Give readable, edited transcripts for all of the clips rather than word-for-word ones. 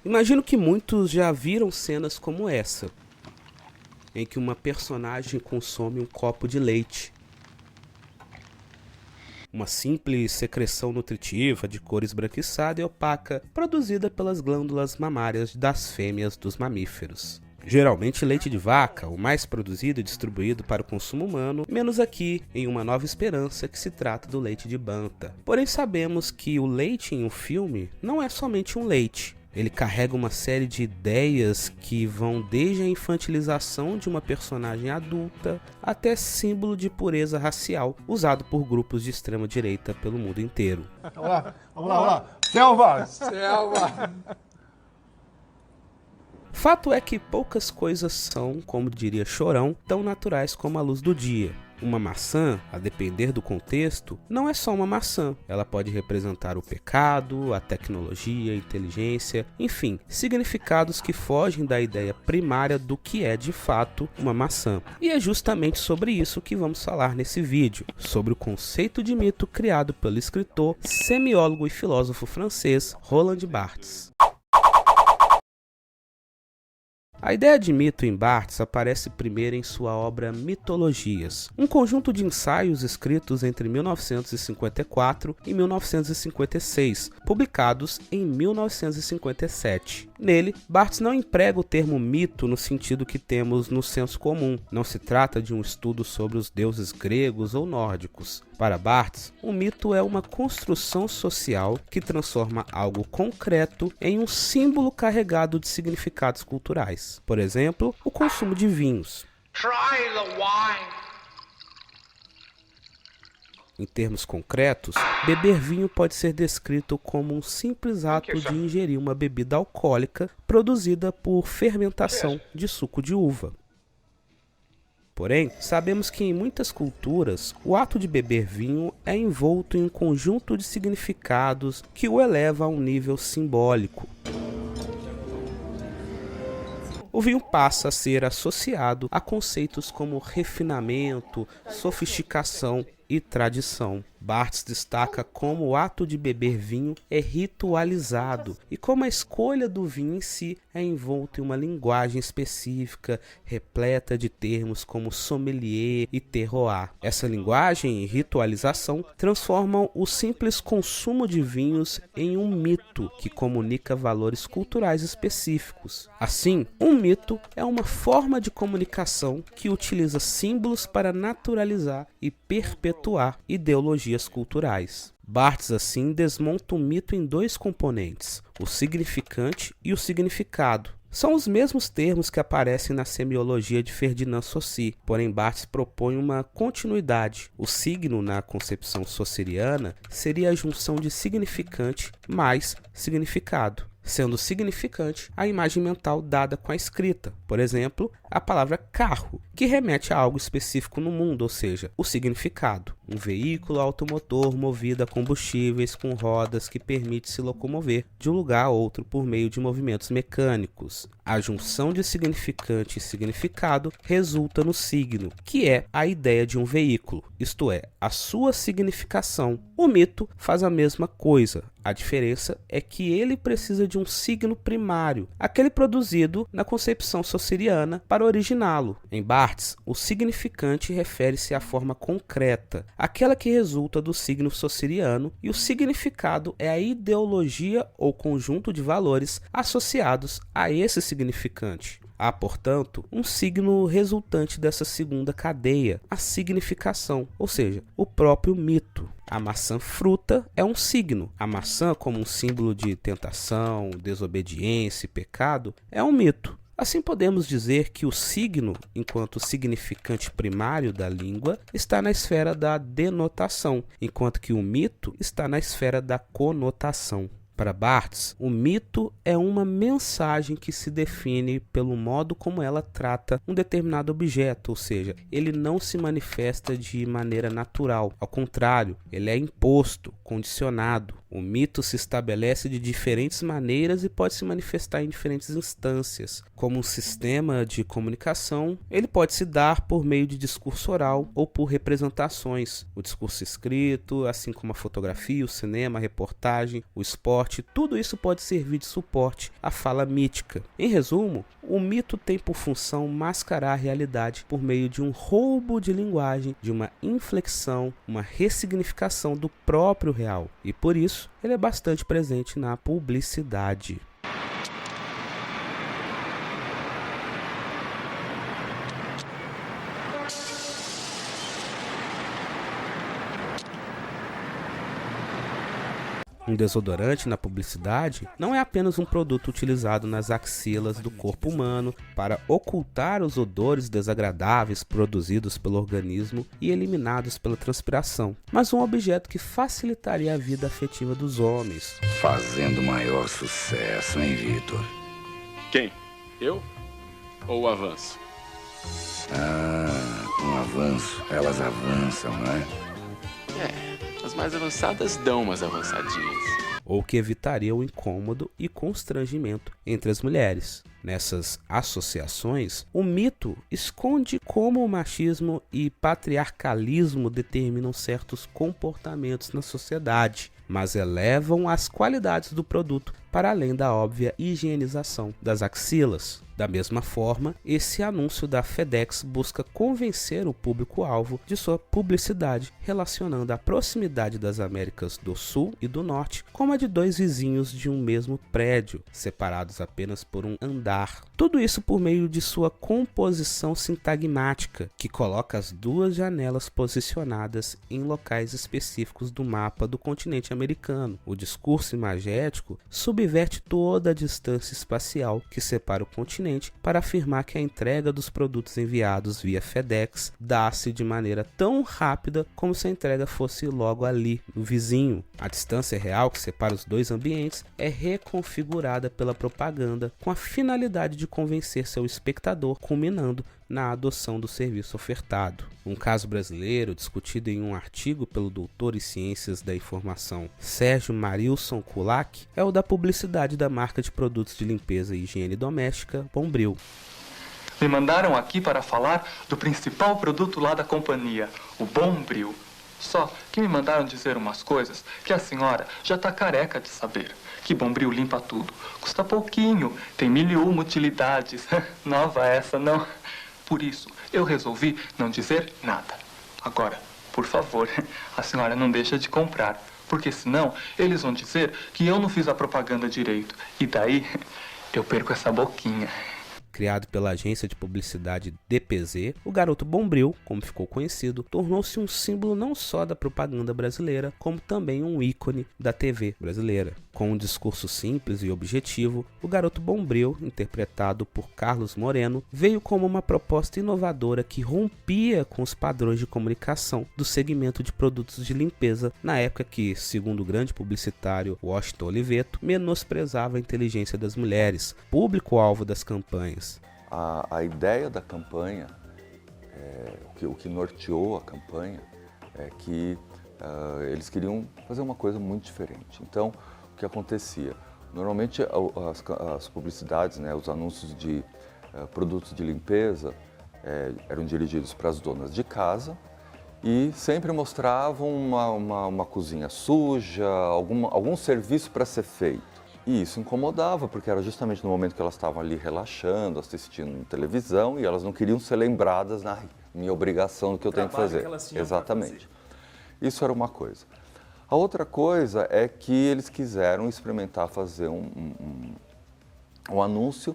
Imagino que muitos já viram cenas como essa, em que uma personagem consome um copo de leite. Uma simples secreção nutritiva de cor esbranquiçada e opaca, produzida pelas glândulas mamárias das fêmeas dos mamíferos. Geralmente leite de vaca, o mais produzido e distribuído para o consumo humano, menos aqui em Uma Nova Esperança, que se trata do leite de Banta. Porém sabemos que o leite em um filme não é somente um leite. Ele carrega uma série de ideias que vão desde a infantilização de uma personagem adulta até símbolo de pureza racial, usado por grupos de extrema direita pelo mundo inteiro. Vamos lá. Selva! Fato é que poucas coisas são, como diria Chorão, tão naturais como a luz do dia. Uma maçã, a depender do contexto, não é só uma maçã. Ela pode representar o pecado, a tecnologia, a inteligência, enfim, significados que fogem da ideia primária do que é de fato uma maçã. E é justamente sobre isso que vamos falar nesse vídeo, sobre o conceito de mito criado pelo escritor, semiólogo e filósofo francês Roland Barthes. A ideia de mito em Barthes aparece primeiro em sua obra Mitologias, um conjunto de ensaios escritos entre 1954 e 1956, publicados em 1957. Nele, Barthes não emprega o termo mito no sentido que temos no senso comum. Não se trata de um estudo sobre os deuses gregos ou nórdicos. Para Barthes, o mito é uma construção social que transforma algo concreto em um símbolo carregado de significados culturais. Por exemplo, o consumo de vinhos. Try the wine. Em termos concretos, beber vinho pode ser descrito como um simples ato de ingerir uma bebida alcoólica produzida por fermentação de suco de uva. Porém, sabemos que em muitas culturas, o ato de beber vinho é envolto em um conjunto de significados que o eleva a um nível simbólico. O vinho passa a ser associado a conceitos como refinamento, sofisticação e tradição. Barthes destaca como o ato de beber vinho é ritualizado e como a escolha do vinho em si é envolta em uma linguagem específica, repleta de termos como sommelier e terroir. Essa linguagem e ritualização transformam o simples consumo de vinhos em um mito que comunica valores culturais específicos. Assim, um mito é uma forma de comunicação que utiliza símbolos para naturalizar e perpetuar ideologias culturais. Barthes, assim, desmonta o mito em dois componentes, o significante e o significado. São os mesmos termos que aparecem na semiologia de Ferdinand Saussure, porém Barthes propõe uma continuidade. O signo, na concepção saussuriana, seria a junção de significante mais significado, sendo significante a imagem mental dada com a escrita, por exemplo, a palavra carro, que remete a algo específico no mundo, ou seja, o significado. Um veículo automotor movido a combustíveis com rodas que permite se locomover de um lugar a outro por meio de movimentos mecânicos. A junção de significante e significado resulta no signo, que é a ideia de um veículo, isto é, a sua significação. O mito faz a mesma coisa, a diferença é que ele precisa de um signo primário, aquele produzido na concepção saussuriana para originá-lo. Em Barthes, o significante refere-se à forma concreta, aquela que resulta do signo saussuriano, e o significado é a ideologia ou conjunto de valores associados a esse significante. Há, portanto, um signo resultante dessa segunda cadeia, a significação, ou seja, o próprio mito. A maçã fruta é um signo. A maçã, como um símbolo de tentação, desobediência e pecado, é um mito. Assim podemos dizer que o signo, enquanto significante primário da língua, está na esfera da denotação, enquanto que o mito está na esfera da conotação. Para Barthes, o mito é uma mensagem que se define pelo modo como ela trata um determinado objeto, ou seja, ele não se manifesta de maneira natural. Ao contrário, ele é imposto, condicionado. O mito se estabelece de diferentes maneiras e pode se manifestar em diferentes instâncias. Como um sistema de comunicação, ele pode se dar por meio de discurso oral ou por representações. O discurso escrito, assim como a fotografia, o cinema, a reportagem, o esporte, tudo isso pode servir de suporte à fala mítica. Em resumo, o mito tem por função mascarar a realidade por meio de um roubo de linguagem, de uma inflexão, uma ressignificação do próprio real. E por isso, ele é bastante presente na publicidade. Um desodorante na publicidade não é apenas um produto utilizado nas axilas do corpo humano para ocultar os odores desagradáveis produzidos pelo organismo e eliminados pela transpiração, mas um objeto que facilitaria a vida afetiva dos homens. Fazendo maior sucesso, hein, Vitor? Quem? Eu? Ou o avanço? Um avanço. Elas avançam, não é? As mais avançadas dão umas avançadinhas. Ou que evitaria o incômodo e constrangimento entre as mulheres. Nessas associações, o mito esconde como o machismo e patriarcalismo determinam certos comportamentos na sociedade, mas elevam as qualidades do produto para além da óbvia higienização das axilas. Da mesma forma, esse anúncio da FedEx busca convencer o público-alvo de sua publicidade, relacionando a proximidade das Américas do Sul e do Norte como a de dois vizinhos de um mesmo prédio, separados apenas por um andar. Tudo isso por meio de sua composição sintagmática, que coloca as duas janelas posicionadas em locais específicos do mapa do continente americano. O discurso imagético subverte toda a distância espacial que separa o continente para afirmar que a entrega dos produtos enviados via FedEx dá-se de maneira tão rápida como se a entrega fosse logo ali, no vizinho. A distância real que separa os dois ambientes é reconfigurada pela propaganda com a finalidade de convencer seu espectador, culminando na adoção do serviço ofertado. Um caso brasileiro discutido em um artigo pelo doutor em Ciências da Informação Sérgio Marilson Kulak é o da publicidade da marca de produtos de limpeza e higiene doméstica Bombril. Me mandaram aqui para falar do principal produto lá da companhia, o Bombril. Só que me mandaram dizer umas coisas que a senhora já está careca de saber. Que Bombril limpa tudo. Custa pouquinho, tem 1001 utilidades. Nova essa, não? Por isso, eu resolvi não dizer nada. Agora, por favor, a senhora não deixa de comprar, porque senão eles vão dizer que eu não fiz a propaganda direito. E daí, eu perco essa boquinha. Criado pela agência de publicidade DPZ, o garoto Bombril, como ficou conhecido, tornou-se um símbolo não só da propaganda brasileira, como também um ícone da TV brasileira. Com um discurso simples e objetivo, o garoto Bombril, interpretado por Carlos Moreno, veio como uma proposta inovadora que rompia com os padrões de comunicação do segmento de produtos de limpeza, na época que, segundo o grande publicitário Washington Oliveto, menosprezava a inteligência das mulheres, público-alvo das campanhas. A ideia da campanha, o que norteou a campanha, é que eles queriam fazer uma coisa muito diferente. Então, o que acontecia? Normalmente as publicidades, né, os anúncios de produtos de limpeza eram dirigidos para as donas de casa e sempre mostravam uma cozinha suja, algum serviço para ser feito. E isso incomodava, porque era justamente no momento que elas estavam ali relaxando, assistindo televisão, e elas não queriam ser lembradas na minha obrigação do que eu tenho que fazer. Exatamente. Isso era uma coisa. A outra coisa é que eles quiseram experimentar fazer um anúncio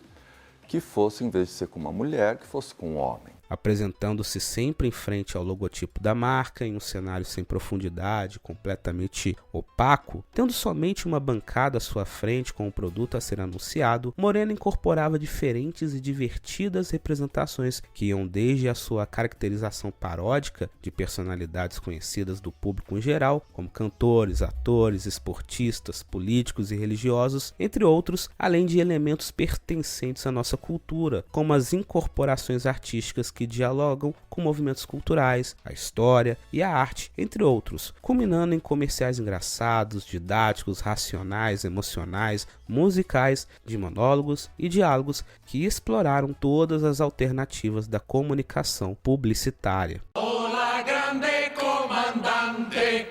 que fosse, em vez de ser com uma mulher, que fosse com um homem. Apresentando-se sempre em frente ao logotipo da marca, em um cenário sem profundidade, completamente opaco, tendo somente uma bancada à sua frente com o produto a ser anunciado, Moreno incorporava diferentes e divertidas representações que iam desde a sua caracterização paródica de personalidades conhecidas do público em geral, como cantores, atores, esportistas, políticos e religiosos, entre outros, além de elementos pertencentes à nossa cultura, como as incorporações artísticas que que dialogam com movimentos culturais, a história e a arte, entre outros, culminando em comerciais engraçados, didáticos, racionais, emocionais, musicais, de monólogos e diálogos que exploraram todas as alternativas da comunicação publicitária. Hola, grande comandante,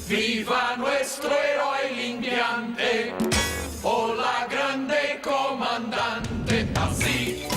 viva nuestro herói limpiante. Hola, grande comandante, assim.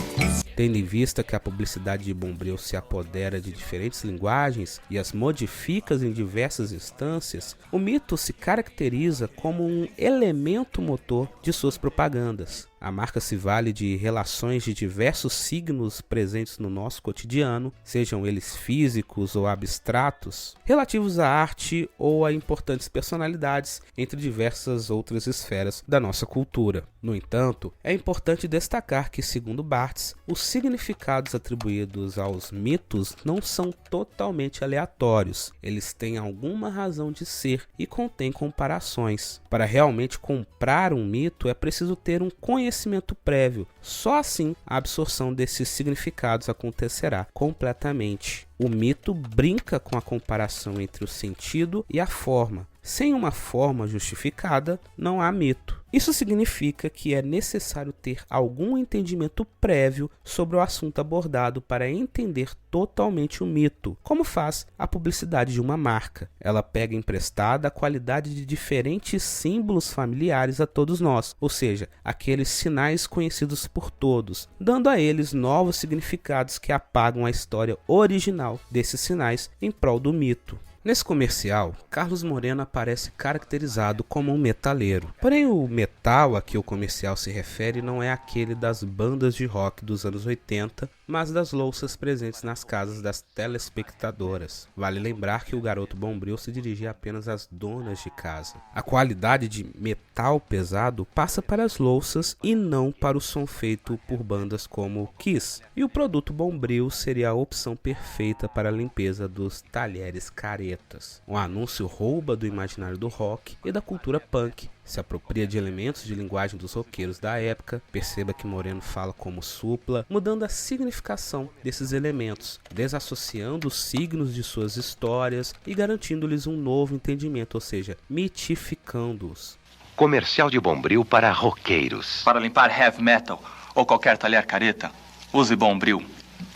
Tendo em vista que a publicidade de Bombril se apodera de diferentes linguagens e as modifica em diversas instâncias, o mito se caracteriza como um elemento motor de suas propagandas. A marca se vale de relações de diversos signos presentes no nosso cotidiano, sejam eles físicos ou abstratos, relativos à arte ou a importantes personalidades, entre diversas outras esferas da nossa cultura. No entanto, é importante destacar que, segundo Barthes, os significados atribuídos aos mitos não são totalmente aleatórios. Eles têm alguma razão de ser e contêm comparações. Para realmente comprar um mito, é preciso ter um conhecimento prévio. Só assim a absorção desses significados acontecerá completamente. O mito brinca com a comparação entre o sentido e a forma. Sem uma forma justificada, não há mito. Isso significa que é necessário ter algum entendimento prévio sobre o assunto abordado para entender totalmente o mito, como faz a publicidade de uma marca. Ela pega emprestada a qualidade de diferentes símbolos familiares a todos nós, ou seja, aqueles sinais conhecidos por todos, dando a eles novos significados que apagam a história original desses sinais em prol do mito. Nesse comercial, Carlos Moreno aparece caracterizado como um metaleiro. Porém, o metal a que o comercial se refere não é aquele das bandas de rock dos anos 80, mas das louças presentes nas casas das telespectadoras. Vale lembrar que o garoto Bombril se dirigia apenas às donas de casa. A qualidade de metal pesado passa para as louças e não para o som feito por bandas como Kiss. E o produto Bombril seria a opção perfeita para a limpeza dos talheres caretas. O anúncio rouba do imaginário do rock e da cultura punk, se apropria de elementos de linguagem dos roqueiros da época. Perceba que Moreno fala como supla, mudando a significação desses elementos, desassociando os signos de suas histórias e garantindo-lhes um novo entendimento, ou seja, mitificando-os. Comercial de Bombril para roqueiros. Para limpar heavy metal ou qualquer talher careta, use Bombril.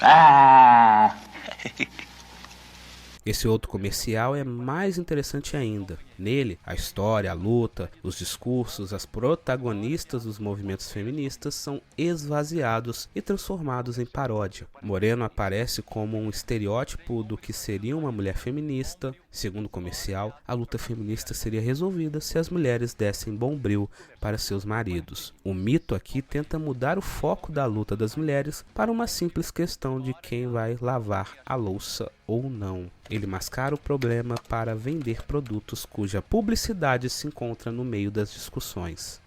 Ah! Esse outro comercial é mais interessante ainda. Nele, a história, a luta, os discursos, as protagonistas dos movimentos feministas são esvaziados e transformados em paródia. Moreno aparece como um estereótipo do que seria uma mulher feminista. Segundo o comercial, a luta feminista seria resolvida se as mulheres dessem Bombril para seus maridos. O mito aqui tenta mudar o foco da luta das mulheres para uma simples questão de quem vai lavar a louça ou não. Ele mascara o problema para vender produtos cuja publicidade se encontra no meio das discussões.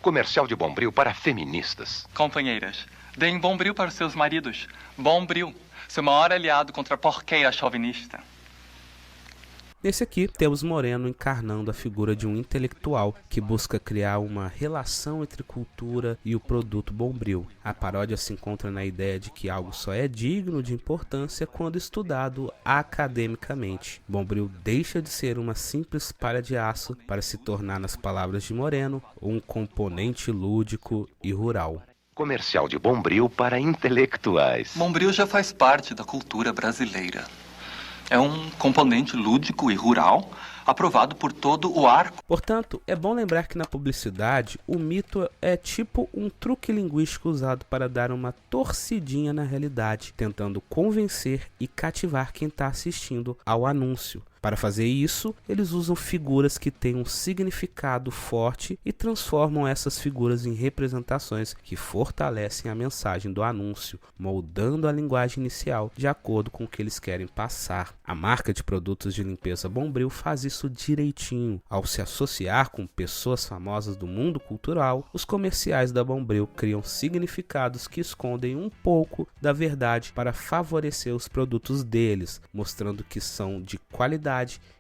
Comercial de Bombril para feministas. Companheiras, deem Bombril para seus maridos. Bombril, seu maior aliado contra a porqueira chauvinista. Nesse aqui, temos Moreno encarnando a figura de um intelectual que busca criar uma relação entre cultura e o produto Bombril. A paródia se encontra na ideia de que algo só é digno de importância quando estudado academicamente. Bombril deixa de ser uma simples palha de aço para se tornar, nas palavras de Moreno, um componente lúdico e rural. Comercial de Bombril para intelectuais. Bombril já faz parte da cultura brasileira. É um componente lúdico e rural, aprovado por todo o arco. Portanto, é bom lembrar que na publicidade, o mito é tipo um truque linguístico usado para dar uma torcidinha na realidade, tentando convencer e cativar quem está assistindo ao anúncio. Para fazer isso, eles usam figuras que têm um significado forte e transformam essas figuras em representações que fortalecem a mensagem do anúncio, moldando a linguagem inicial de acordo com o que eles querem passar. A marca de produtos de limpeza Bombril faz isso direitinho. Ao se associar com pessoas famosas do mundo cultural, os comerciais da Bombril criam significados que escondem um pouco da verdade para favorecer os produtos deles, mostrando que são de qualidade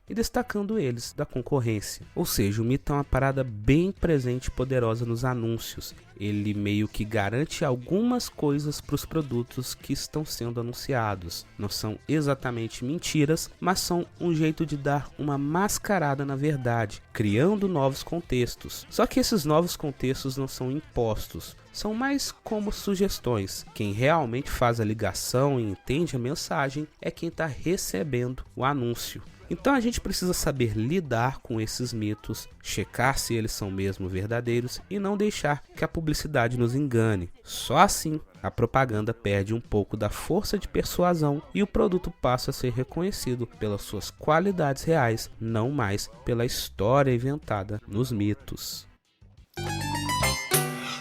e destacando eles da concorrência. Ou seja, o mito é uma parada bem presente e poderosa nos anúncios. Ele meio que garante algumas coisas para os produtos que estão sendo anunciados. Não são exatamente mentiras, mas são um jeito de dar uma mascarada na verdade, criando novos contextos. Só que esses novos contextos não são impostos, são mais como sugestões. Quem realmente faz a ligação e entende a mensagem é quem está recebendo o anúncio. Então a gente precisa saber lidar com esses mitos, checar se eles são mesmo verdadeiros e não deixar que a publicidade nos engane. Só assim a propaganda perde um pouco da força de persuasão e o produto passa a ser reconhecido pelas suas qualidades reais, não mais pela história inventada nos mitos.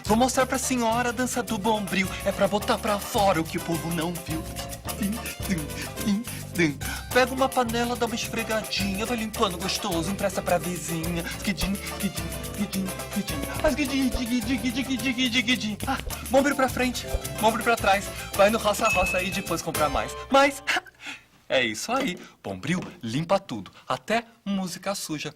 Vou mostrar pra senhora a dança do Bombril. É pra botar pra fora o que o povo não viu. Pega uma panela, dá uma esfregadinha, vai limpando gostoso, empresta pra vizinha. Guidim, guidim, guidim, guidim. Faz guidim, guidim, guidim, guidim, guidim. Ah, Bombril pra frente, Bombril pra trás. Vai no roça-roça e depois comprar mais. Mas é isso aí. Bombril limpa tudo, até música suja.